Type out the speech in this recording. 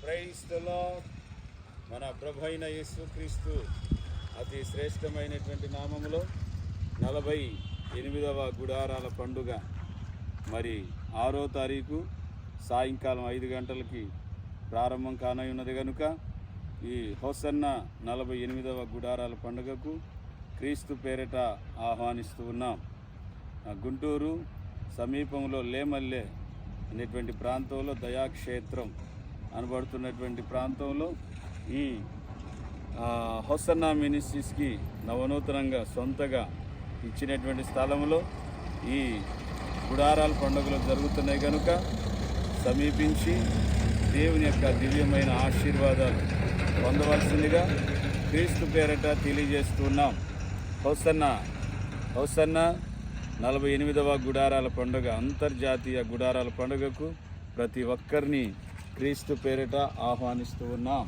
Praise the lord. మన ప్రభు అయిన యేసుక్రీస్తు అతి శ్రేష్టమైనటువంటి నామములో 48వ గుడారాల పండుగ మరి 6వ తారీఖు సాయంకాలం 5 గంటలకి ప్రారంభం కానయున్నది కనుక ఈ హోసన్న 48వ గుడారాల పండుగకు క్రీస్తు పేరిట ఆహ్వానిస్తూ ఉన్నాం. గుంటూరు సమీపంలో లేమల్లె అనేటువంటి ప్రాంతంలో దయాక్షేత్రం అనబడుతున్నటువంటి ప్రాంతంలో ఈ హోసన్నా మినిస్ట్రీస్కి నవనూతనంగా సొంతగా ఇచ్చినటువంటి స్థలంలో ఈ గుడారాల పండుగలు జరుగుతున్నాయి కనుక సమీపించి దేవుని యొక్క దివ్యమైన ఆశీర్వాదాలు పొందవలసిందిగా క్రీస్తు పేరట తెలియజేస్తున్నాం. హోసన్నా 48వ గుడారాల పండుగ, అంతర్జాతీయ గుడారాల పండుగకు ప్రతి ఒక్కరిని క్రీస్తు పేరిట ఆహ్వానిస్తూ ఉన్నాం.